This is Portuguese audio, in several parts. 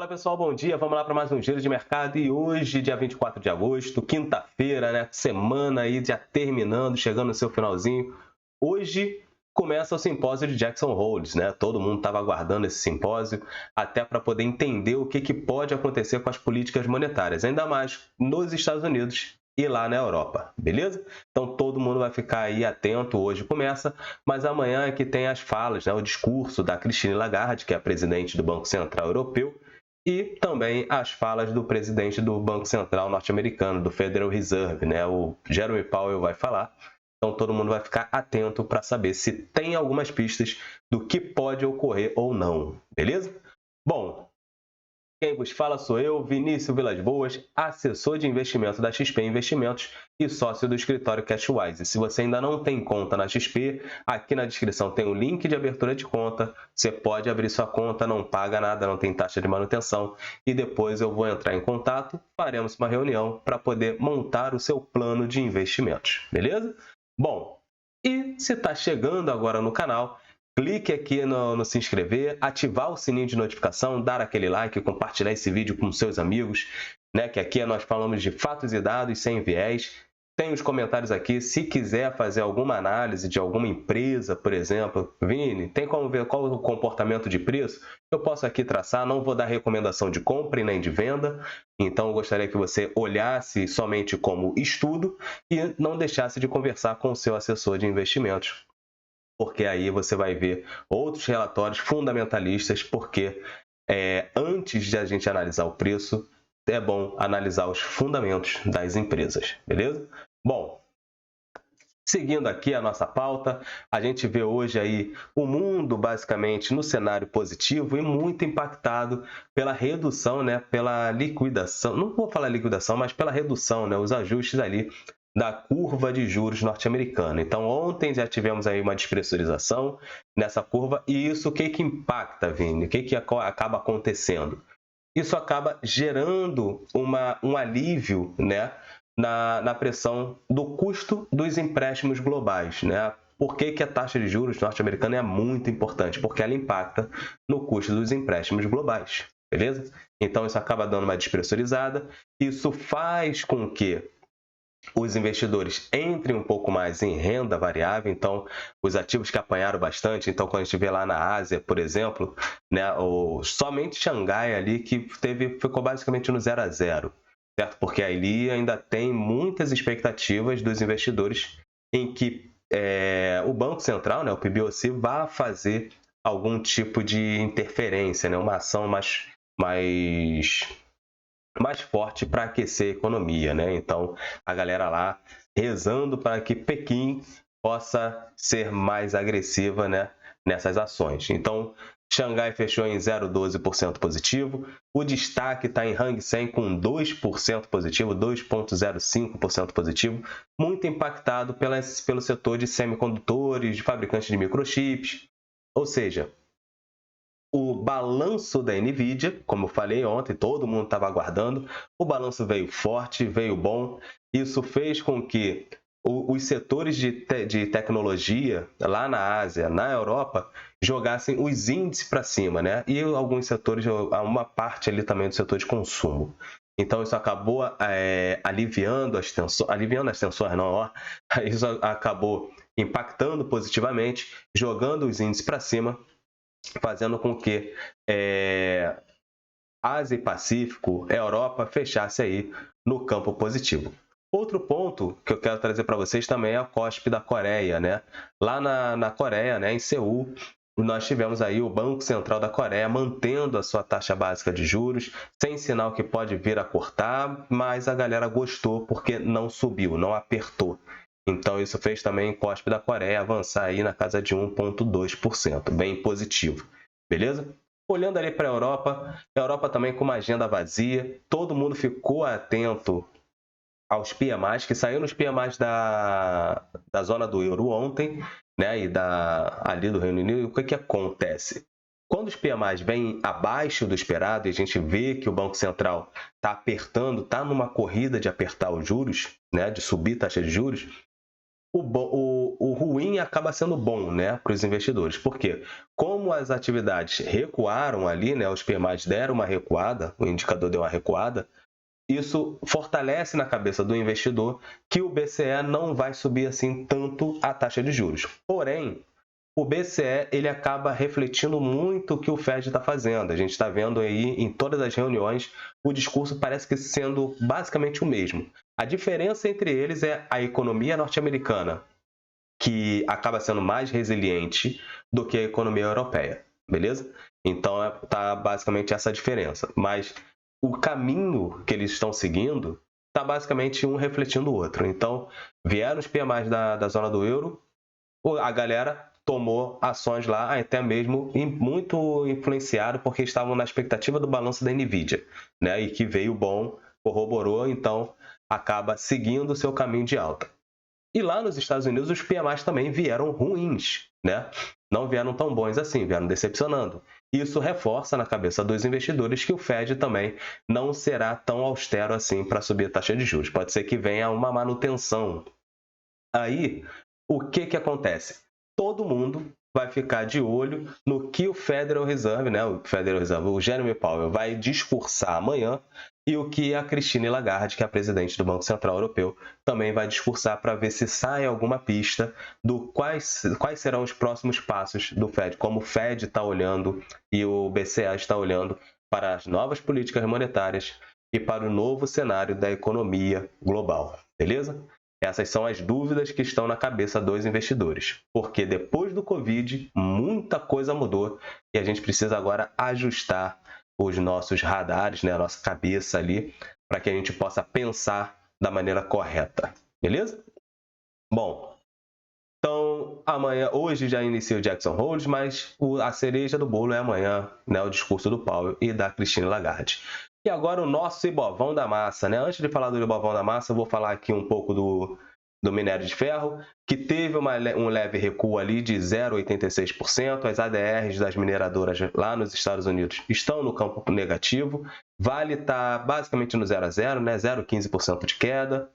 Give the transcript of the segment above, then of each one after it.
Fala pessoal, bom dia. Vamos lá para mais um giro de mercado e hoje, dia 24 de agosto, quinta-feira, né? Semana aí já terminando, chegando no seu finalzinho. Hoje começa o simpósio de Jackson Hole, né? Todo mundo estava aguardando esse simpósio até para poder entender o que pode acontecer com as políticas monetárias, ainda mais nos Estados Unidos e lá na Europa, beleza? Então todo mundo vai ficar aí atento, hoje começa, mas amanhã é que tem as falas, né? O discurso da Christine Lagarde, que é a presidente do Banco Central Europeu, e também as falas do presidente do Banco Central norte-americano, do Federal Reserve, né? O Jerome Powell vai falar. Então todo mundo vai ficar atento para saber se tem algumas pistas do que pode ocorrer ou não, beleza? Bom, quem vos fala sou eu, Vinícius Vilas Boas, assessor de investimento da XP Investimentos e sócio do escritório Cashwise. Se você ainda não tem conta na XP, aqui na descrição tem o link de abertura de conta. Você pode abrir sua conta, não paga nada, não tem taxa de manutenção. E depois eu vou entrar em contato, faremos uma reunião para poder montar o seu plano de investimentos, beleza? Bom, e se está chegando agora no canal, clique aqui no se inscrever, ativar o sininho de notificação, dar aquele like, compartilhar esse vídeo com seus amigos, né? Que aqui nós falamos de fatos e dados sem viés. Tem os comentários aqui, se quiser fazer alguma análise de alguma empresa, por exemplo. Vini, tem como ver qual o comportamento de preço? Eu posso aqui traçar, não vou dar recomendação de compra e nem de venda. Então, eu gostaria que você olhasse somente como estudo e não deixasse de conversar com o seu assessor de investimentos, porque aí você vai ver outros relatórios fundamentalistas, porque antes de a gente analisar o preço, é bom analisar os fundamentos das empresas, beleza? Bom, seguindo aqui a nossa pauta, a gente vê hoje aí o mundo basicamente no cenário positivo e muito impactado pela redução, né, pela liquidação, não vou falar liquidação, mas pela redução, né, os ajustes ali da curva de juros norte-americana. Então, ontem já tivemos aí uma despressurização nessa curva e isso o que impacta, Vini? O que acaba acontecendo? Isso acaba gerando um alívio, né, na pressão do custo dos empréstimos globais, né? Por que a taxa de juros norte-americana é muito importante? Porque ela impacta no custo dos empréstimos globais, beleza? Então, isso acaba dando uma despressurizada. Isso faz com que os investidores entrem um pouco mais em renda variável, então os ativos que apanharam bastante, então quando a gente vê lá na Ásia, por exemplo, né, somente Xangai ali que ficou basicamente no 0 a 0, certo? Porque ali ainda tem muitas expectativas dos investidores em que o Banco Central, né, o PBOC, vá fazer algum tipo de interferência, né, uma ação mais forte para aquecer a economia, né? Então, a galera lá rezando para que Pequim possa ser mais agressiva, né, nessas ações. Então, Xangai fechou em 0,12% positivo. O destaque está em Hang Seng com 2% positivo, 2,05% positivo, muito impactado pelo setor de semicondutores, de fabricantes de microchips. Ou seja, o balanço da NVIDIA, como eu falei ontem, todo mundo estava aguardando, o balanço veio forte, veio bom. Isso fez com que os setores de tecnologia lá na Ásia, na Europa, jogassem os índices para cima, né? E alguns setores, uma parte ali também do setor de consumo. Então, isso acabou aliviando as tensões, não, ó. Isso acabou impactando positivamente, jogando os índices para cima, fazendo com que Ásia e Pacífico, Europa, fechasse aí no campo positivo. Outro ponto que eu quero trazer para vocês também é a COSP da Coreia, né? Lá na Coreia, né, em Seul, nós tivemos aí o Banco Central da Coreia mantendo a sua taxa básica de juros, sem sinal que pode vir a cortar, mas a galera gostou porque não subiu, não apertou. Então, isso fez também o COSP da Coreia avançar aí na casa de 1,2%, bem positivo, beleza? Olhando ali para a Europa também com uma agenda vazia, todo mundo ficou atento aos PMIs, que saíram os PMIs da zona do euro ontem, né, e ali do Reino Unido. E o que acontece? Quando os PMIs vêm abaixo do esperado e a gente vê que o Banco Central está apertando, está numa corrida de apertar os juros, né, de subir taxa de juros, o ruim acaba sendo bom, né, para os investidores. Por quê? Como as atividades recuaram ali, né, os PMIs deram uma recuada, o indicador deu uma recuada, isso fortalece na cabeça do investidor que o BCE não vai subir assim tanto a taxa de juros. Porém, o BCE ele acaba refletindo muito o que o Fed está fazendo. A gente está vendo aí em todas as reuniões o discurso parece que sendo basicamente o mesmo. A diferença entre eles é a economia norte-americana, que acaba sendo mais resiliente do que a economia europeia, beleza? Então tá basicamente essa diferença. Mas o caminho que eles estão seguindo está basicamente um refletindo o outro. Então vieram os PMIs da zona do euro, a galera tomou ações lá, até mesmo muito influenciado porque estavam na expectativa do balanço da Nvidia, né? E que veio bom, corroborou, então acaba seguindo o seu caminho de alta. E lá nos Estados Unidos os PMIs também vieram ruins, né? Não vieram tão bons assim, vieram decepcionando. Isso reforça na cabeça dos investidores que o Fed também não será tão austero assim para subir a taxa de juros. Pode ser que venha uma manutenção. Aí, o que acontece? Todo mundo vai ficar de olho no que o Federal Reserve, né, o Jeremy Powell, vai discursar amanhã e o que a Christine Lagarde, que é a presidente do Banco Central Europeu, também vai discursar para ver se sai alguma pista do quais serão os próximos passos do Fed, como o Fed está olhando e o BCE está olhando para as novas políticas monetárias e para o novo cenário da economia global, beleza? Essas são as dúvidas que estão na cabeça dos investidores, porque depois do Covid, muita coisa mudou e a gente precisa agora ajustar os nossos radares, né, a nossa cabeça ali, para que a gente possa pensar da maneira correta, beleza? Bom, então hoje já inicia o Jackson Hole, mas a cereja do bolo é amanhã, né, o discurso do Powell e da Christine Lagarde. E agora o nosso Ibovão da Massa, né? Antes de falar do Ibovão da Massa, eu vou falar aqui um pouco do minério de ferro, que teve um leve recuo ali de 0,86%. As ADRs das mineradoras lá nos Estados Unidos estão no campo negativo. Vale está basicamente no 0 a 0, né? 0,15% de queda.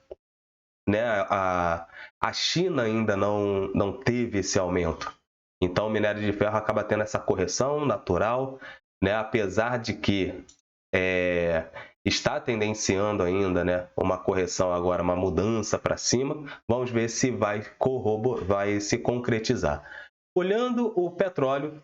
Né? A China ainda não teve esse aumento. Então o minério de ferro acaba tendo essa correção natural, né? Apesar de que está tendenciando ainda, né, uma correção agora, uma mudança para cima. Vamos ver se vai se concretizar. Olhando o petróleo,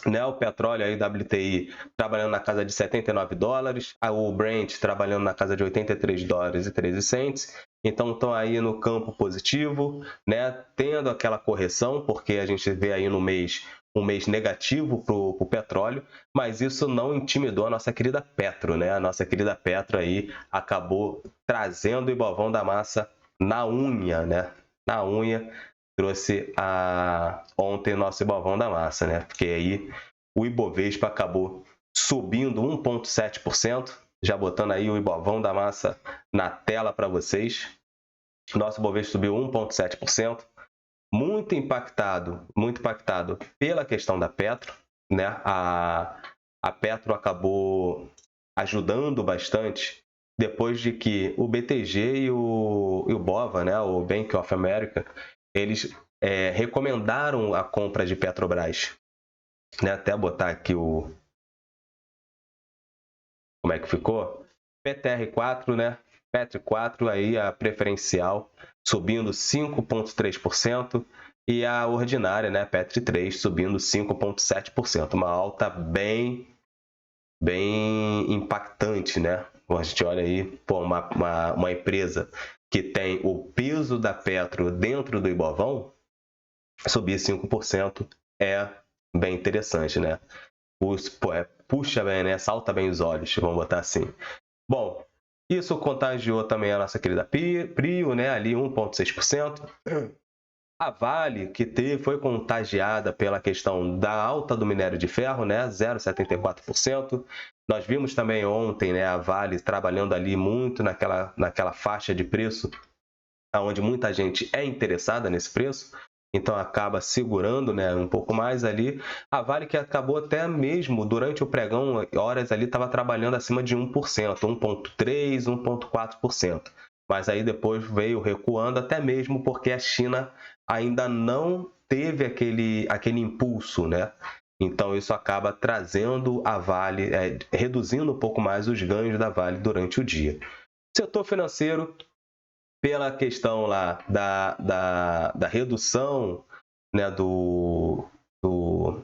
né, o petróleo aí WTI trabalhando na casa de $79, o Brent trabalhando na casa de $83,13. Então estão aí no campo positivo, né, tendo aquela correção, porque a gente vê aí no mês um mês negativo para o petróleo, mas isso não intimidou a nossa querida Petro, né? A nossa querida Petro aí acabou trazendo o Ibovão da Massa na unha, né? Na unha, trouxe ontem o nosso Ibovão da Massa, né? Porque aí o Ibovespa acabou subindo 1,7%, já botando aí o Ibovão da Massa na tela para vocês. Nosso Ibovespa subiu 1,7%. Muito impactado pela questão da Petro, né? A Petro acabou ajudando bastante depois de que o BTG e o BOVA, né? O Bank of America, eles recomendaram a compra de Petrobras, né? Até botar aqui como é que ficou? PTR4, né? PET4, aí a preferencial subindo 5,3% e a ordinária, né, PET3, subindo 5,7%. Uma alta bem impactante, né? A gente olha aí, pô, uma empresa que tem o peso da Petro dentro do Ibovão, subir 5% é bem interessante, né? Puxa bem, né? Salta bem os olhos, vamos botar assim. Bom, isso contagiou também a nossa querida Prio, né? Ali 1,6%. A Vale, que foi contagiada pela questão da alta do minério de ferro, né? 0,74%. Nós vimos também ontem, né, a Vale trabalhando ali muito naquela faixa de preço, onde muita gente é interessada nesse preço. Então acaba segurando, né, um pouco mais ali. A Vale que acabou até mesmo durante o pregão, horas ali estava trabalhando acima de 1%, 1,3%, 1,4%. mas aí depois veio recuando, até mesmo porque a China ainda não teve aquele impulso, né? Então isso acaba trazendo a Vale, reduzindo um pouco mais os ganhos da Vale durante o dia. Setor financeiro, pela questão lá da redução, né,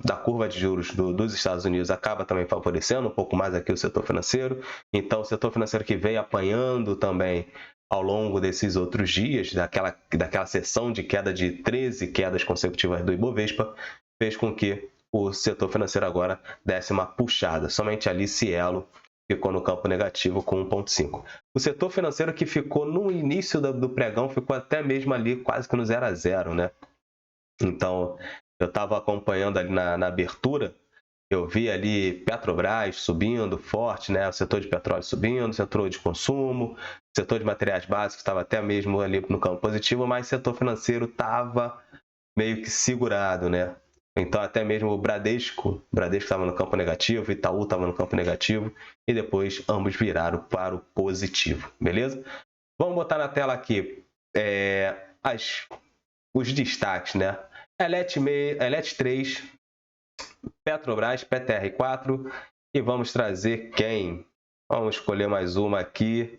da curva de juros dos Estados Unidos, acaba também favorecendo um pouco mais aqui o setor financeiro. Então, o setor financeiro que vem apanhando também ao longo desses outros dias, daquela sessão de queda de 13 quedas consecutivas do Ibovespa, fez com que o setor financeiro agora desse uma puxada. Somente ali Cielo ficou no campo negativo com 1,5. O setor financeiro que ficou no início do pregão ficou até mesmo ali quase que no 0 a 0, né? Então, eu estava acompanhando ali na abertura, eu vi ali Petrobras subindo forte, né? O setor de petróleo subindo, o setor de consumo, o setor de materiais básicos estava até mesmo ali no campo positivo, mas o setor financeiro estava meio que segurado, né? Então, até mesmo o Bradesco estava no campo negativo, o Itaú estava no campo negativo, e depois ambos viraram para o positivo, beleza? Vamos botar na tela aqui os destaques, né? Elet 3, Petrobras, PTR4, e vamos trazer quem? Vamos escolher mais uma aqui.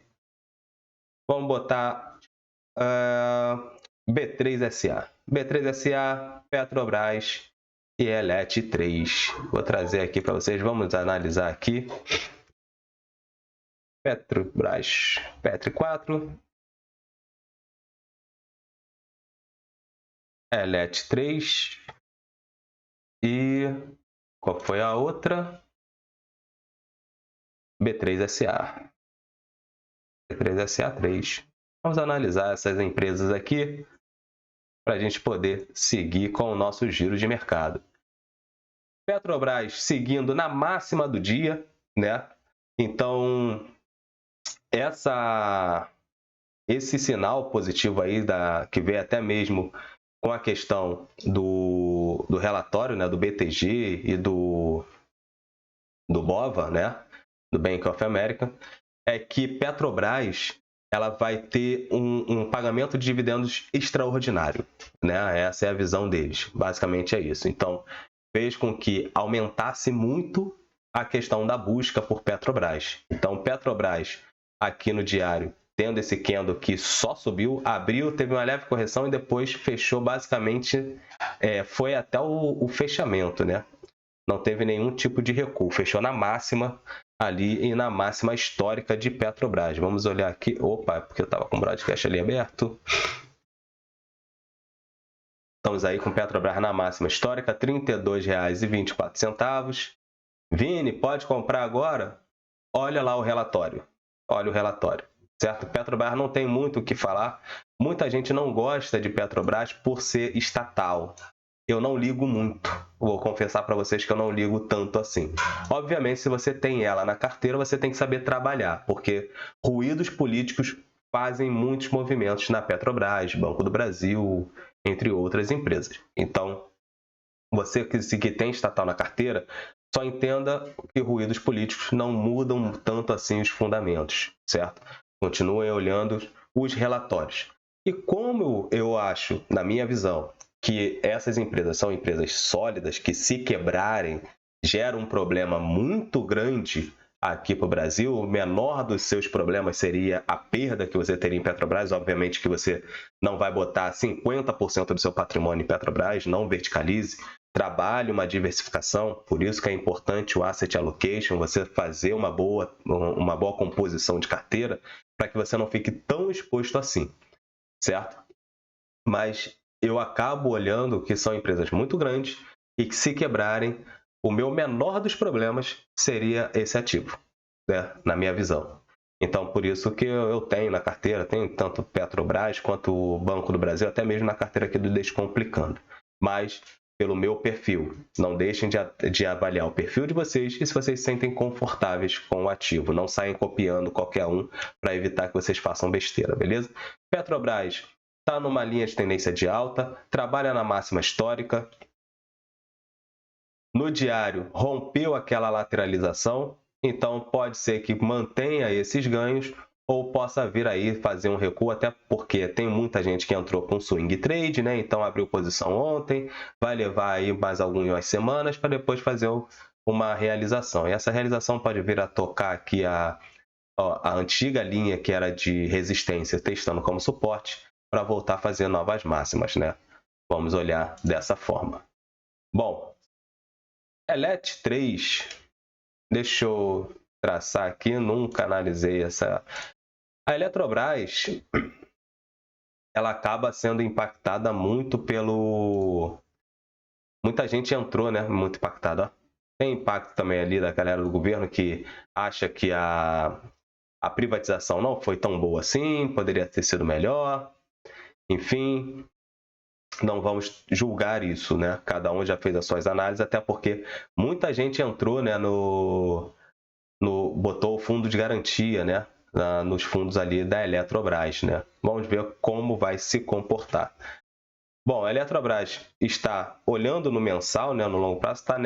Vamos botar B3SA. B3SA, Petrobras e Elet 3. Vou trazer aqui para vocês, vamos analisar aqui. Petrobras, PETR4, Elet 3 e qual foi a outra? B3SA. B3SA3. Vamos analisar essas empresas aqui para a gente poder seguir com o nosso giro de mercado. Petrobras seguindo na máxima do dia, né? Então, esse sinal positivo aí que veio até mesmo com a questão do relatório, né, do BTG e do BOVA, né, do Bank of America, é que Petrobras ela vai ter um pagamento de dividendos extraordinário, né? Essa é a visão deles, basicamente é isso. Então, fez com que aumentasse muito a questão da busca por Petrobras. Então, Petrobras, aqui no diário, tendo esse candle que só subiu, abriu, teve uma leve correção e depois fechou basicamente, foi até o fechamento, né? Não teve nenhum tipo de recuo, fechou na máxima ali e na máxima histórica de Petrobras. Vamos olhar aqui, opa, porque eu estava com o broadcast ali aberto. Estamos aí com Petrobras na máxima histórica, R$ 32,24. Vini, pode comprar agora? Olha lá o relatório. Olha o relatório, certo? Petrobras não tem muito o que falar. Muita gente não gosta de Petrobras por ser estatal. Eu não ligo muito. Vou confessar para vocês que eu não ligo tanto assim. Obviamente, se você tem ela na carteira, você tem que saber trabalhar, porque ruídos políticos fazem muitos movimentos na Petrobras, Banco do Brasil, entre outras empresas. Então, você que tem estatal na carteira, só entenda que ruídos políticos não mudam tanto assim os fundamentos, certo? Continuem olhando os relatórios. E como eu acho, na minha visão, que essas empresas são empresas sólidas, que se quebrarem, geram um problema muito grande aqui para o Brasil, o menor dos seus problemas seria a perda que você teria em Petrobras. Obviamente que você não vai botar 50% do seu patrimônio em Petrobras, não verticalize, trabalhe uma diversificação, por isso que é importante o asset allocation, você fazer uma boa composição de carteira, para que você não fique tão exposto assim, certo? Mas eu acabo olhando que são empresas muito grandes e que, se quebrarem, o meu menor dos problemas seria esse ativo, né? Na minha visão. Então, por isso que eu tenho na carteira, tenho tanto Petrobras quanto o Banco do Brasil, até mesmo na carteira aqui do Descomplicando. Mas, pelo meu perfil, não deixem de avaliar o perfil de vocês e se vocês se sentem confortáveis com o ativo. Não saiam copiando qualquer um para evitar que vocês façam besteira, beleza? Petrobras está numa linha de tendência de alta, trabalha na máxima histórica. No diário, rompeu aquela lateralização, então pode ser que mantenha esses ganhos ou possa vir aí fazer um recuo, até porque tem muita gente que entrou com swing trade, né? Então abriu posição ontem, vai levar aí mais algumas semanas para depois fazer uma realização. E essa realização pode vir a tocar aqui a antiga linha que era de resistência, testando como suporte, para voltar a fazer novas máximas, né? Vamos olhar dessa forma. Bom, Elet 3, deixa eu traçar aqui, nunca analisei essa. A Eletrobras, ela acaba sendo impactada muito pelo... Muita gente entrou, né? Muito impactada. Tem impacto também ali da galera do governo que acha que a privatização não foi tão boa assim, poderia ter sido melhor. Enfim, não vamos julgar isso, né? Cada um já fez as suas análises, até porque muita gente entrou, né, botou o fundo de garantia, né, nos fundos ali da Eletrobras, né? Vamos ver como vai se comportar. Bom, a Eletrobras está olhando no mensal, né, no longo prazo, está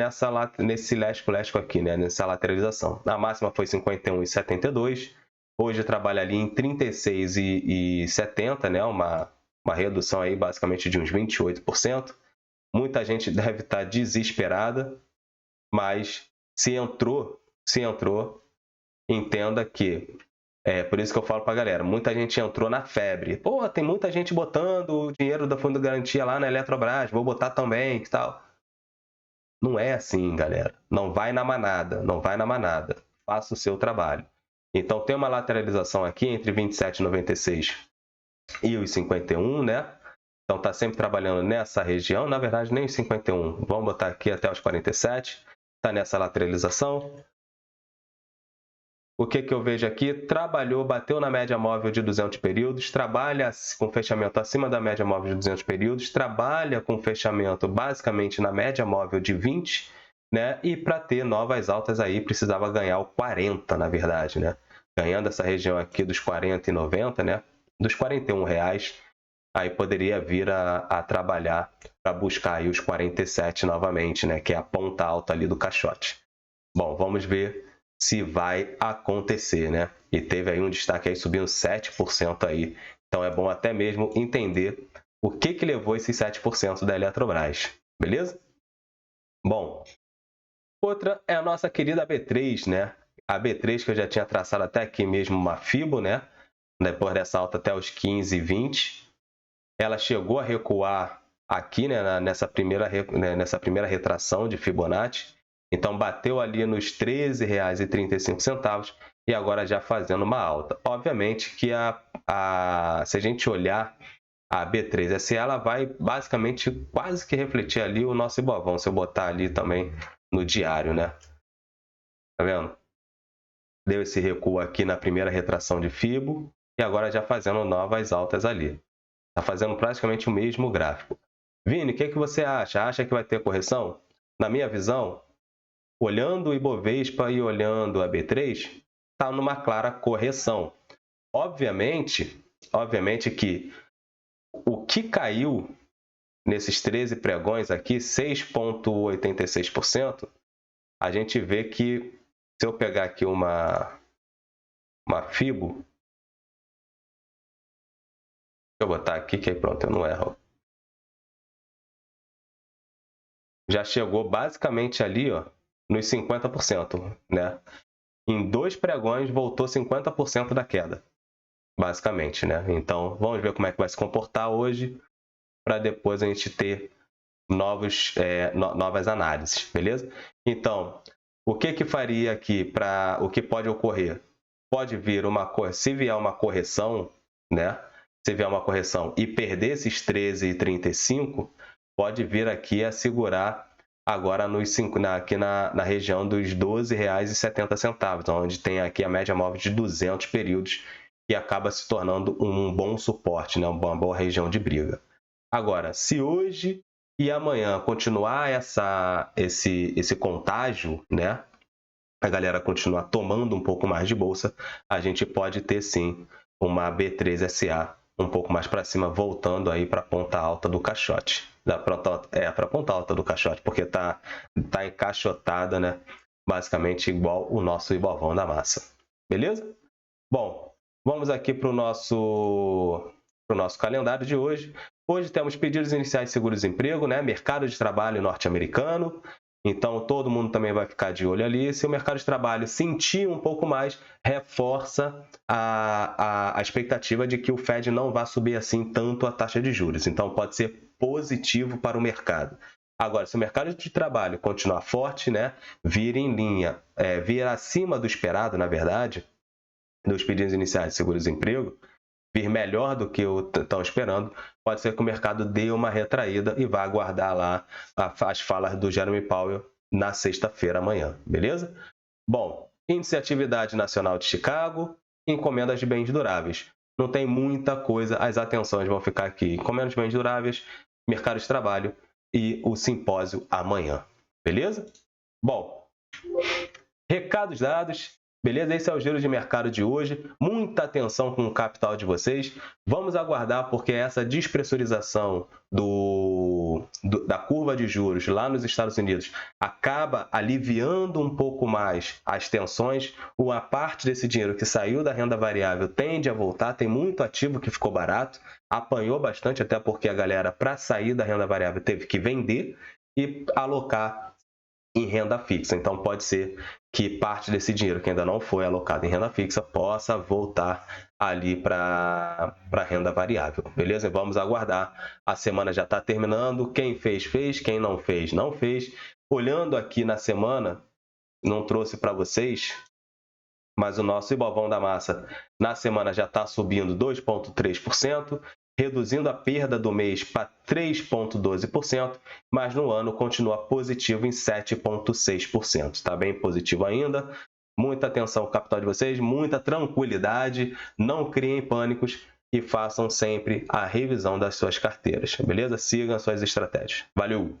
nesse lesco-lesco aqui, né, nessa lateralização. A máxima foi 51,72. Hoje trabalha ali em 36,70, né, uma redução aí basicamente de uns 28%. Muita gente deve estar desesperada, mas se entrou, entenda que por isso que eu falo pra galera, muita gente entrou na febre. Pô, tem muita gente botando o dinheiro da Fundo de Garantia lá na Eletrobras, vou botar também e tal. Não é assim, galera. Não vai na manada, não vai na manada. Faça o seu trabalho. Então tem uma lateralização aqui entre 27,96 e os 51, né? Então tá sempre trabalhando nessa região, na verdade nem os 51. Vamos botar aqui até os 47. Tá nessa lateralização. O que eu vejo aqui? Trabalhou, bateu na média móvel de 200 períodos, trabalha com fechamento acima da média móvel de 200 períodos, trabalha com fechamento basicamente na média móvel de 20, né? E para ter novas altas aí precisava ganhar o 40, na verdade, né? Ganhando essa região aqui dos 40 e 90, né? Dos R$ 41, aí poderia vir a trabalhar para buscar aí os 47 novamente, né? Que é a ponta alta ali do caixote. Bom, vamos ver se vai acontecer, né? E teve aí um destaque aí subindo 7% aí. Então é bom até mesmo entender o que levou esses 7% da Eletrobras, beleza? Bom, outra é a nossa querida B3, né? A B3 que eu já tinha traçado até aqui mesmo uma Fibo, né? Depois dessa alta até os 15,20. Ela chegou a recuar aqui, né, nessa primeira retração de Fibonacci. Então, bateu ali nos R$ 13,35 e agora já fazendo uma alta. Obviamente que se a gente olhar a B3SA, ela vai basicamente quase que refletir ali o nosso Ibovão, se eu botar ali também no diário, né? Tá vendo? Deu esse recuo aqui na primeira retração de Fibo e agora já fazendo novas altas ali. Está fazendo praticamente o mesmo gráfico. Vini, o que você acha? Acha que vai ter correção? Na minha visão, olhando o Ibovespa e olhando a B3, está numa clara correção. Obviamente que o que caiu nesses 13 pregões aqui, 6,86%, a gente vê que, se eu pegar aqui uma Fibo, deixa eu botar aqui que aí pronto, eu não erro. Já chegou basicamente ali, ó, nos 50%, né? Em 2 pregões voltou 50% da queda, basicamente, né? Então, vamos ver como é que vai se comportar hoje para depois a gente ter novas análises, beleza? Então, o que faria aqui o que pode ocorrer? Pode vir se vier uma correção, né? Se vier uma correção e perder esses 13,35, pode vir aqui a segurar agora aqui na região dos R$ 12,70, onde tem aqui a média móvel de 200 períodos, que acaba se tornando um bom suporte, né? Uma boa região de briga. Agora, se hoje e amanhã continuar esse contágio, né? A galera continuar tomando um pouco mais de bolsa, a gente pode ter sim uma B3SA um pouco mais para cima, voltando aí para a ponta alta do caixote. Para a ponta alta do caixote, porque tá encaixotada, né? Basicamente igual o nosso Ibovão da massa. Beleza? Bom, Vamos aqui para o nosso calendário de hoje. Hoje temos pedidos iniciais de seguro-desemprego, né? Mercado de trabalho norte-americano. Então, todo mundo também vai ficar de olho ali. Se o mercado de trabalho sentir um pouco mais, reforça a expectativa de que o Fed não vai subir assim tanto a taxa de juros. Então, pode ser positivo para o mercado. Agora, se o mercado de trabalho continuar forte, né? Vir em linha, vir acima do esperado, na verdade, dos pedidos iniciais de seguro-desemprego, vir melhor do que estão esperando, pode ser que o mercado dê uma retraída e vá aguardar lá as falas do Jeremy Powell na sexta-feira amanhã, beleza? Bom, índice de atividade nacional de Chicago, encomendas de bens duráveis. Não tem muita coisa, as atenções vão ficar aqui. Encomendas de bens duráveis, mercado de trabalho e o simpósio amanhã, beleza? Bom, recados dados. Beleza? Esse é o giro de mercado de hoje. Muita atenção com o capital de vocês. Vamos aguardar porque essa despressurização da curva de juros lá nos Estados Unidos acaba aliviando um pouco mais as tensões. Uma parte desse dinheiro que saiu da renda variável tende a voltar. Tem muito ativo que ficou barato. Apanhou bastante, até porque a galera, para sair da renda variável, teve que vender e alocar em renda fixa. Então, pode ser que parte desse dinheiro que ainda não foi alocado em renda fixa possa voltar ali para a renda variável, beleza? Vamos aguardar. A semana já está terminando. Quem fez, fez. Quem não fez, não fez. Olhando aqui na semana, não trouxe para vocês, mas o nosso Ibovão da Massa na semana já está subindo 2,3%, reduzindo a perda do mês para 3,12%, mas no ano continua positivo em 7,6%. Está bem positivo ainda. Muita atenção ao capital de vocês, muita tranquilidade, não criem pânicos e façam sempre a revisão das suas carteiras, beleza? Sigam as suas estratégias. Valeu!